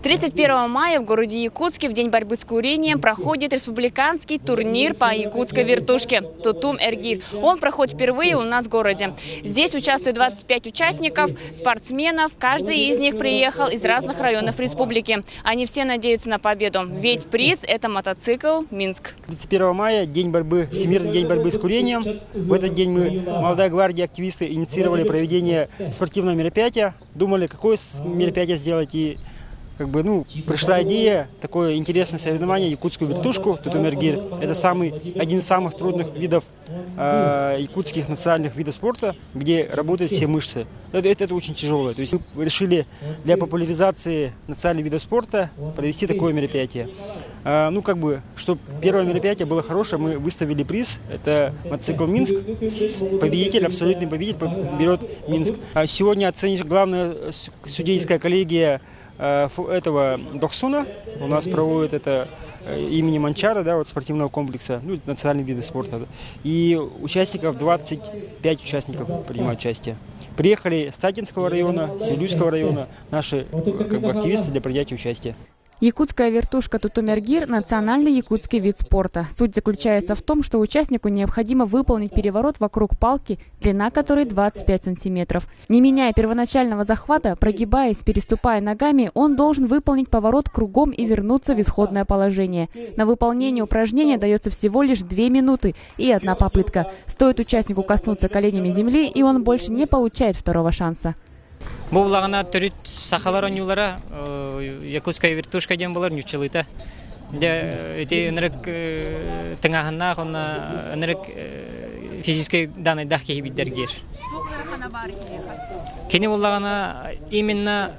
31 мая в городе Якутске в День борьбы с курением проходит республиканский турнир по якутской вертушке «Тутум Эргир». Он проходит впервые у нас в городе. Здесь участвует 25 участников, спортсменов. Каждый из них приехал из разных районов республики. Они все надеются на победу, ведь приз – это мотоцикл «Минск». 31 мая – Всемирный день борьбы с курением. В этот день мы, молодая гвардия, активисты, инициировали проведение спортивного мероприятия. Думали, какое мероприятие сделать, и пришла идея, такое интересное соревнование, якутскую вертушку «Тутум Эргир». Это один из самых трудных видов якутских национальных видов спорта, где работают все мышцы. Это очень тяжелое. То есть мы решили для популяризации национальных видов спорта провести такое мероприятие. Чтобы первое мероприятие было хорошее, мы выставили приз. Это мотоцикл «Минск». Победитель, абсолютный победитель берет «Минск». Сегодня оценит главная судейская коллегия этого Дохсуна. У нас проводит это имени Манчара, спортивного комплекса, национальных видов спорта. И участников 25 участников принимают участие. Приехали с Татинского района, Севлюйского района наши активисты для принятия участия. Якутская вертушка «Тутум Эргир» – национальный якутский вид спорта. Суть заключается в том, что участнику необходимо выполнить переворот вокруг палки, длина которой 25 сантиметров. Не меняя первоначального захвата, прогибаясь, переступая ногами, он должен выполнить поворот кругом и вернуться в исходное положение. На выполнение упражнения дается всего лишь 2 минуты и 1 попытка. Стоит участнику коснуться коленями земли, и он больше не получает второго шанса. Бұл лағана түріт сақалар оңюлара якутская вертушка дем болар нючылыта. Эти энерек тыңағына қонна энерек физический данный дахки биддергер. Кені бұл лағана именно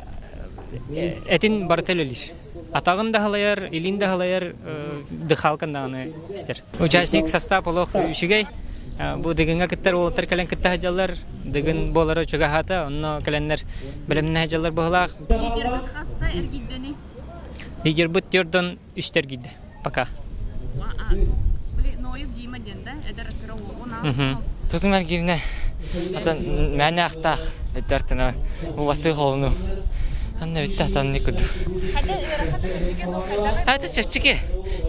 этин бартелелер. Атағын да халаяр, илин да халаяр дыхалкан дағаны істер. Участник состав олық үшігей. Бу дегенге киттер олтар кален китте хаҗалар деген болары чуга хата онно каленнер белемне хаҗалар бохлак лидер бит хаста эргиддени лидер бит йордан үстер гидде пока бли ноев дима денде эдер кыра Тутум Эргирне ата мәне ахта эдертена васы холну анна бит атан никуд хата чечке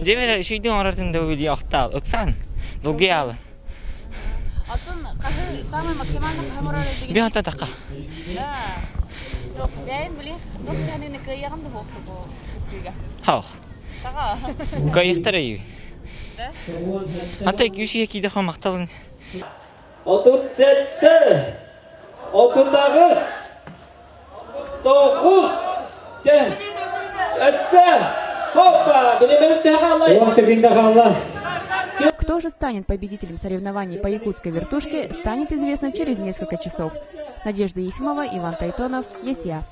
жебер шүйден арасында уйди ахта оксан долгиал Самый максимальный хамурар это биан татака. Да. Тох бәйн биле, тох тәнене кыягымды хокты бу тига. Хау. Тага. Кайыктырый. Да? Ата күшие киде хамакталын. 37, 39, 9, 10, hoppa, Кто же станет победителем соревнований по якутской вертушке, станет известно через несколько часов. Надежда Ефимова, Иван Тайтонов, ЕСЯ.